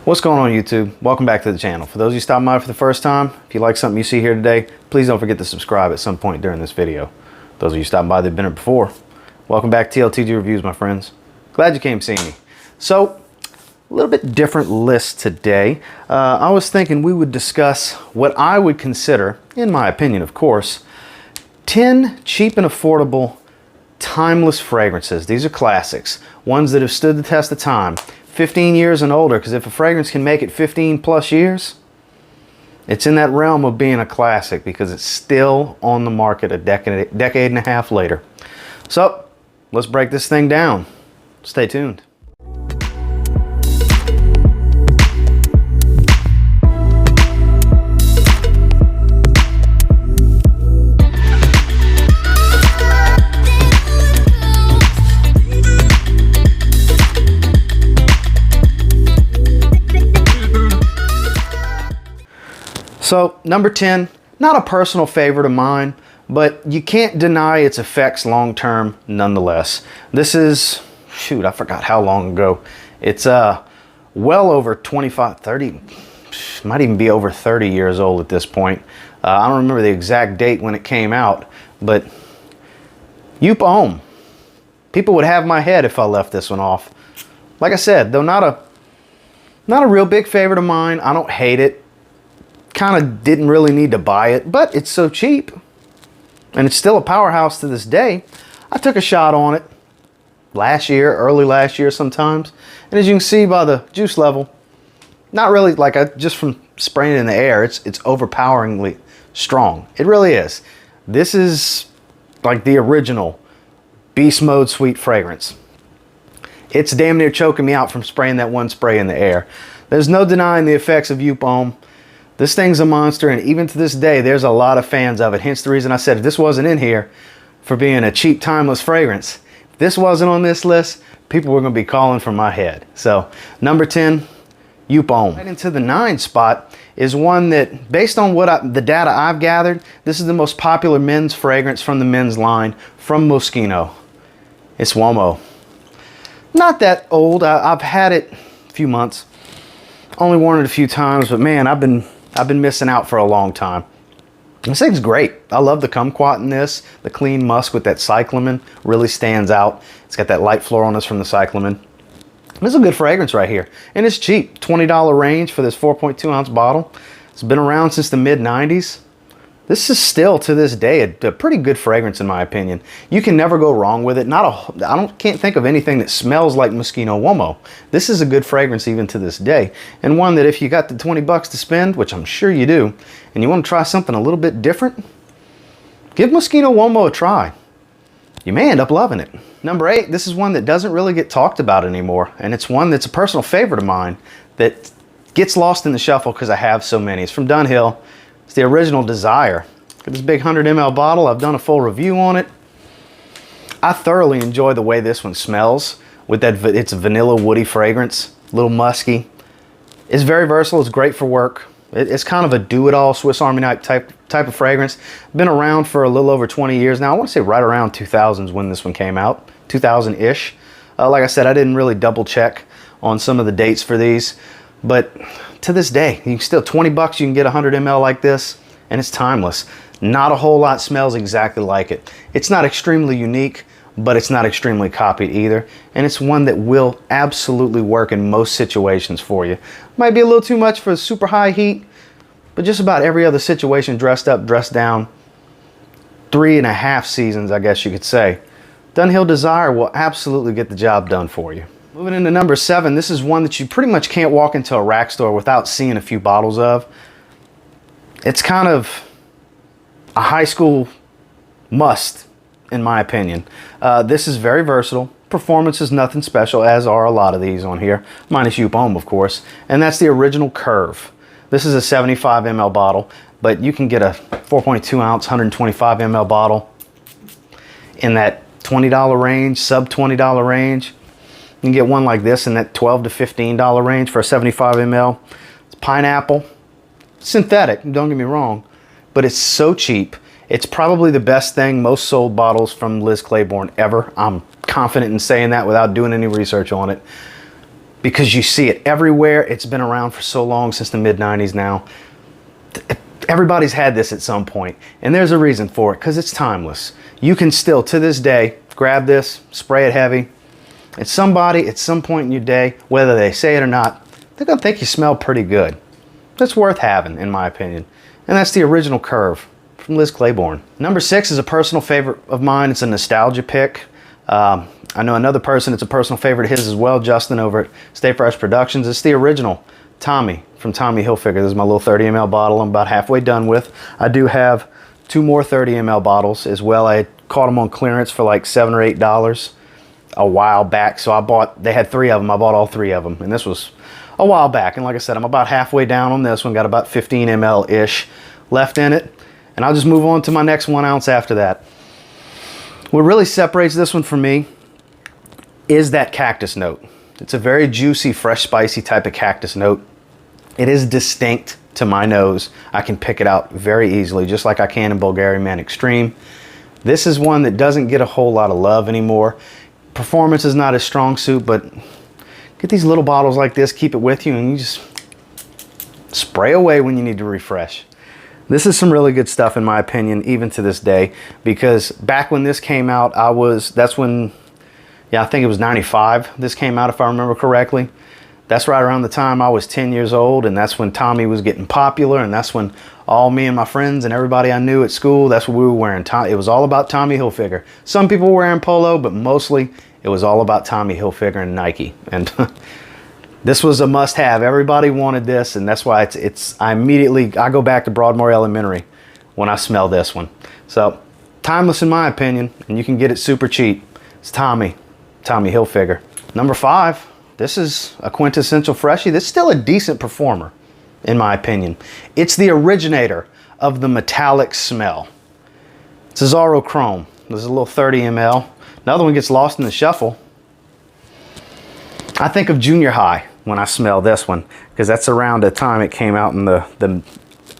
What's going on, YouTube? Welcome back to the channel. For those of you stopping by for the first time, if you like something you see here today, please don't forget to subscribe at some point during this video. Those of you stopping by that have been here before, welcome back to TLTG Reviews, my friends. Glad you came to see me. So, a little bit different list today. I was thinking we would discuss what I would consider, in my opinion of course, 10 cheap and affordable timeless fragrances. These are classics, ones that have stood the test of time. 15 years and older, because if a fragrance can make it 15 plus years, it's in that realm of being a classic because it's still on the market a decade and a half later. So let's break this thing down. Stay tuned. So, number 10, not a personal favorite of mine, but you can't deny its effects long-term nonetheless. This is, shoot, I forgot how long ago. It's well over 25, 30, might even be over 30 years old at this point. I don't remember the exact date when it came out, but Youp Homme. People would have my head if I left this one off. Like I said, though not a real big favorite of mine. I don't hate it. Kind of didn't really need to buy it, but it's so cheap and it's still a powerhouse to this day. I took a shot on it last year, early last year sometimes, and as you can see by the juice level, not really like just from spraying it in the air, it's overpoweringly strong. It really is. This is like the original beast mode sweet fragrance. It's damn near choking me out from spraying that one spray in the air. There's no denying the effects of Youp Homme. This thing's a monster, and even to this day, there's a lot of fans of it. Hence the reason I said if this wasn't in here for being a cheap, timeless fragrance, if this wasn't on this list, people were going to be calling for my head. So, number 10, Youp Homme. Right into the 9 spot is one that, based on the data I've gathered, this is the most popular men's fragrance from the men's line from Mosquito. It's Uomo. Not that old. I've had it a few months. Only worn it a few times, but man, I've been missing out for a long time. This thing's great. I love the kumquat in this. The clean musk with that cyclamen really stands out. It's got that light floralness from the cyclamen. This is a good fragrance right here. And it's cheap. $20 range for this 4.2 ounce bottle. It's been around since the mid-90s. This is still, to this day, a pretty good fragrance in my opinion. You can never go wrong with it. Can't think of anything that smells like Mosquito Uomo. This is a good fragrance even to this day. And one that if you got the 20 bucks to spend, which I'm sure you do, and you want to try something a little bit different, give Mosquito Uomo a try. You may end up loving it. Number 8, this is one that doesn't really get talked about anymore. And it's one that's a personal favorite of mine that gets lost in the shuffle because I have so many. It's from Dunhill. It's the original Desire. Got this big 100 ml bottle. I've done a full review on it. I thoroughly enjoy the way this one smells with that. It's a vanilla woody fragrance, a little musky. It's very versatile. It's great for work. It's kind of a do-it-all Swiss Army knife type of fragrance. Been around for a little over 20 years now. I want to say right around 2000s when this one came out, 2000-ish. Like I said, I didn't really double check on some of the dates for these, but to this day, you can still 20 bucks, you can get 100 ml like this, and it's timeless. Not a whole lot smells exactly like it. It's not extremely unique, but it's not extremely copied either. And it's one that will absolutely work in most situations for you. Might be a little too much for super high heat, but just about every other situation, dressed up, dressed down, 3.5 seasons, I guess you could say. Dunhill Desire will absolutely get the job done for you. Moving into number 7, this is one that you pretty much can't walk into a rack store without seeing a few bottles of. It's kind of a high school must, in my opinion. This is very versatile. Performance is nothing special, as are a lot of these on here, minus Youp Homme, of course. And that's the original Curve. This is a 75 ml bottle, but you can get a 4.2 ounce, 125 ml bottle in that $20 range, sub $20 range. You can get one like this in that $12 to $15 range for a 75 ml. It's pineapple, synthetic, don't get me wrong, but it's so cheap. It's probably the best thing, most sold bottles from Liz Claiborne ever. I'm confident in saying that without doing any research on it. because you see it everywhere. It's been around for so long, since the mid-90s now. Everybody's had this at some point, and there's a reason for it, because it's timeless. You can still, to this day, grab this, spray it heavy, and somebody at some point in your day, whether they say it or not, they're gonna think you smell pretty good. That's worth having, in my opinion. And that's the original Curve from Liz Claiborne. Number 6 is a personal favorite of mine. It's a nostalgia pick. I know another person, it's a personal favorite of his as well, Justin over at Stay Fresh Productions. It's the original Tommy from Tommy Hilfiger. This is my little 30 ml bottle I'm about halfway done with. I do have 2 more 30 ml bottles as well. I caught them on clearance for like $7 or $8 a while back. So they had 3 of them. I bought all 3 of them. And this was a while back. And like I said, I'm about halfway down on this one. Got about 15 ml-ish left in it. And I'll just move on to my next 1 ounce after that. What really separates this one from me is that cactus note. It's a very juicy, fresh, spicy type of cactus note. It is distinct to my nose. I can pick it out very easily, just like I can in Bulgarian Man Extreme. This is one that doesn't get a whole lot of love anymore. Performance is not a strong suit, but get these little bottles like this, keep it with you, and you just spray away when you need to refresh. This is some really good stuff, in my opinion, even to this day, because back when this came out, that's when, yeah, I think it was 95 this came out, if I remember correctly. That's right around the time I was 10 years old, and that's when Tommy was getting popular, and that's when all me and my friends and everybody I knew at school, that's what we were wearing. It was all about Tommy Hilfiger. Some people were wearing Polo, but mostly it was all about Tommy Hilfiger and Nike. And this was a must-have. Everybody wanted this, and that's why I go back to Broadmoor Elementary when I smell this one. So, timeless in my opinion, and you can get it super cheap. It's Tommy Hilfiger. Number 5, this is a quintessential freshie. This is still a decent performer, in my opinion. It's the originator of the metallic smell. It's a Zorro Chrome. This is a little 30 ml. Another one gets lost in the shuffle. I think of junior high when I smell this one, because that's around the time it came out in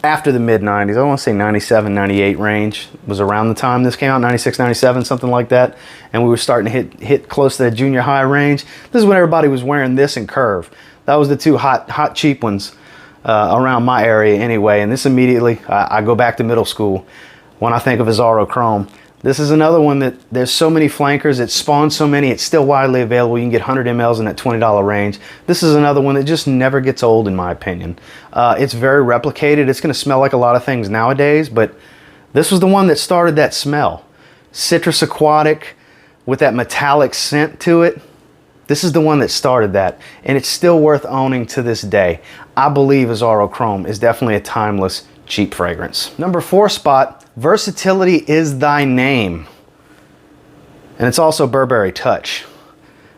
after the mid-90s. I want to say 97, 98 range was around the time this came out, 96, 97, something like that. And we were starting to hit close to that junior high range. This is when everybody was wearing this and Curve. That was the 2 hot cheap ones around my area anyway. And this immediately, I go back to middle school when I think of a Zorro Chrome. This is another one that there's so many flankers, it spawns so many, it's still widely available. You can get 100 mLs in that $20 range. This is another one that just never gets old, in my opinion. It's very replicated. It's gonna smell like a lot of things nowadays, but this was the one that started that smell. Citrus aquatic with that metallic scent to it. This is the one that started that, and it's still worth owning to this day. I believe a Zorro Chrome is definitely a timeless, cheap fragrance. Number 4 spot, Versatility is Thy Name. And it's also Burberry Touch.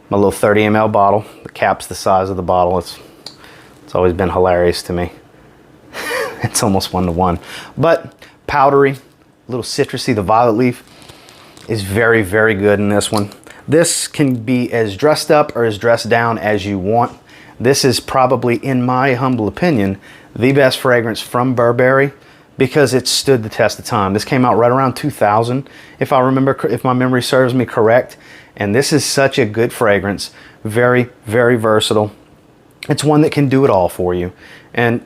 My little 30 ml bottle. The cap's the size of the bottle. It's always been hilarious to me. It's almost 1-to-1. But powdery, a little citrusy. The violet leaf is very, very good in this one. This can be as dressed up or as dressed down as you want. This is probably, in my humble opinion, the best fragrance from Burberry, because it stood the test of time. This came out right around 2000, if my memory serves me correct. And this is such a good fragrance. Very, very versatile. It's one that can do it all for you. And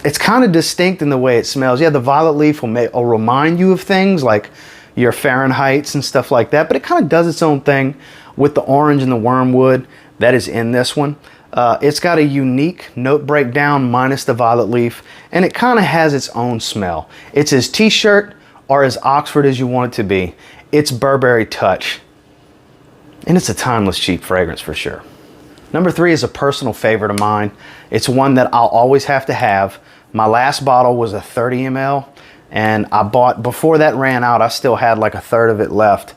it's kind of distinct in the way it smells. Yeah, the violet leaf will remind you of things like your Fahrenheits and stuff like that, but it kind of does its own thing with the orange and the wormwood that is in this one. It's got a unique note breakdown minus the violet leaf, and it kind of has its own smell. It's as t-shirt or as Oxford as you want it to be. It's Burberry Touch, and it's a timeless, cheap fragrance for sure. Number 3 is a personal favorite of mine. It's one that I'll always have to have. My last bottle was a 30 ml, and I bought, before that ran out, I still had like a third of it left.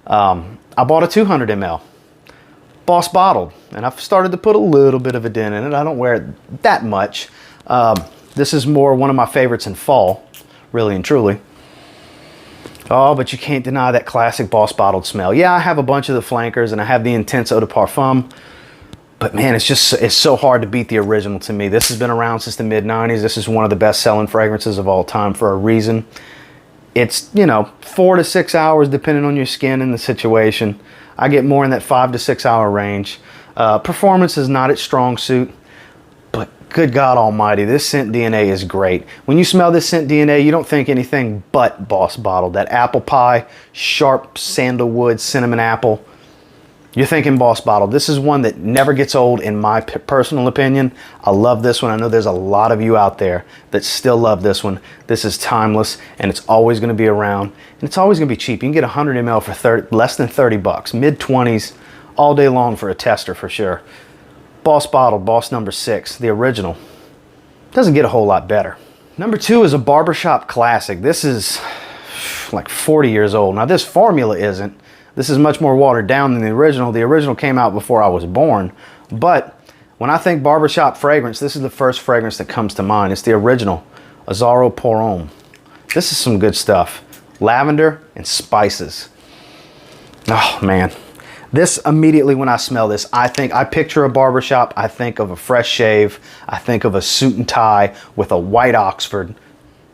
I bought a 200 ml. Boss bottled, and I've started to put a little bit of a dent in it. I don't wear it that much. This is more one of my favorites in fall, really and truly. Oh, but you can't deny that classic Boss bottled smell. Yeah, I have a bunch of the flankers, and I have the Intense Eau de Parfum, but man, it's so hard to beat the original to me. This has been around since the mid-90s. This is one of the best selling fragrances of all time for a reason. It's, 4 to 6 hours depending on your skin and the situation. I get more in that 5 to 6 hour range. Performance is not its strong suit, but good God almighty, this scent DNA is great. When you smell this scent DNA, you don't think anything but Boss Bottled. That apple pie, sharp sandalwood, cinnamon apple. You're thinking Boss Bottled. This is one that never gets old in my personal opinion. I love this one. I know there's a lot of you out there that still love this one. This is timeless and it's always going to be around and it's always going to be cheap. You can get 100 ml for less than 30 bucks, mid 20s all day long for a tester for sure. Boss Bottled, Boss number 6, the original. Doesn't get a whole lot better. Number 2 is a Barbershop classic. This is like 40 years old. Now this formula isn't. This is much more watered down than the original. The original came out before I was born. But when I think Barbershop fragrance, this is the first fragrance that comes to mind. It's the original, Azzaro Pour Homme. This is some good stuff. Lavender and spices. Oh man. This immediately when I smell this, I picture a barbershop. I think of a fresh shave. I think of a suit and tie with a white Oxford.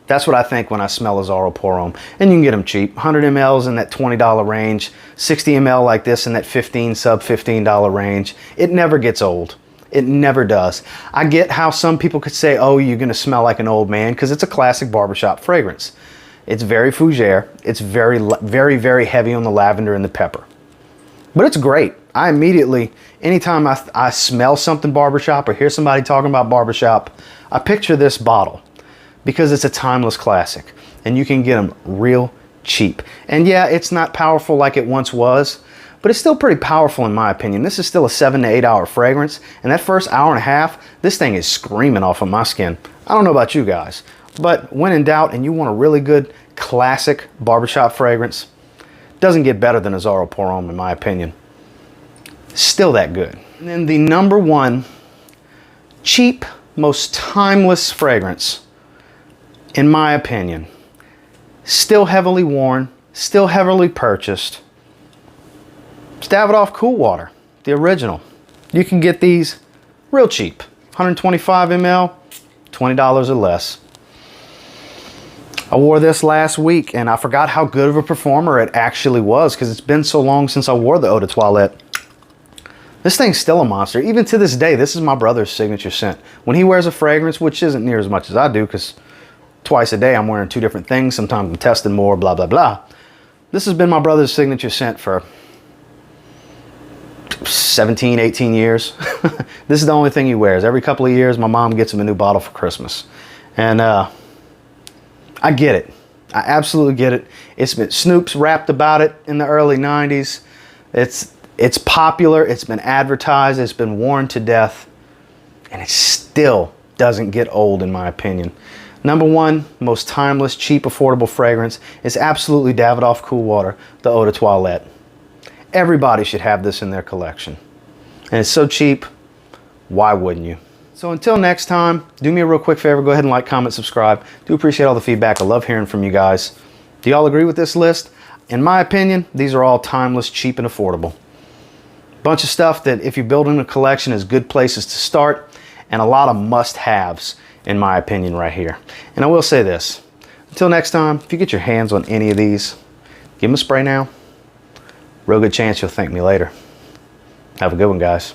That's what I think when I smell Azzaro Pour Homme. And you can get them cheap. 100 mLs in that $20 range. 60 ml like this in that sub $15 range. It never gets old. It never does. I get how some people could say, oh, you're going to smell like an old man, because it's a classic barbershop fragrance. It's very fougere. It's very, very, very heavy on the lavender and the pepper. But it's great. I immediately, anytime I smell something barbershop or hear somebody talking about barbershop, I picture this bottle. Because it's a timeless classic and you can get them real cheap. And yeah, it's not powerful like it once was, but it's still pretty powerful in my opinion. This is still a 7 to 8 hour fragrance, and that first hour and a half, this thing is screaming off of my skin. I don't know about you guys, but when in doubt and you want a really good classic barbershop fragrance, doesn't get better than Azzaro Pour Homme in my opinion. Still that good. And then the number 1 cheap, most timeless fragrance, in my opinion, still heavily worn, still heavily purchased, it's Davidoff Cool Water, the original. You can get these real cheap, 125 ml, $20 or less. I wore this last week and I forgot how good of a performer it actually was because it's been so long since I wore the Eau de Toilette. This thing's still a monster. Even to this day, this is my brother's signature scent. When he wears a fragrance, which isn't near as much as I do because twice a day I'm wearing 2 different things, sometimes I'm testing more, blah, blah, blah. This has been my brother's signature scent for 17, 18 years. This is the only thing he wears. Every couple of years, my mom gets him a new bottle for Christmas. And I get it. I absolutely get it. It's been, Snoop's rapped about it in the early 90s. It's popular. It's been advertised. It's been worn to death. And it still doesn't get old in my opinion. Number 1, most timeless, cheap, affordable fragrance is absolutely Davidoff Cool Water, the Eau de Toilette. Everybody should have this in their collection. And it's so cheap, why wouldn't you? So until next time, do me a real quick favor, go ahead and like, comment, subscribe. Do appreciate all the feedback. I love hearing from you guys. Do y'all agree with this list? In my opinion, these are all timeless, cheap, and affordable. Bunch of stuff that if you're building a collection is good places to start, and a lot of must-haves in my opinion right here. And I will say this, until next time, if you get your hands on any of these, give them a spray now. Real good chance you'll thank me later. Have a good one, guys.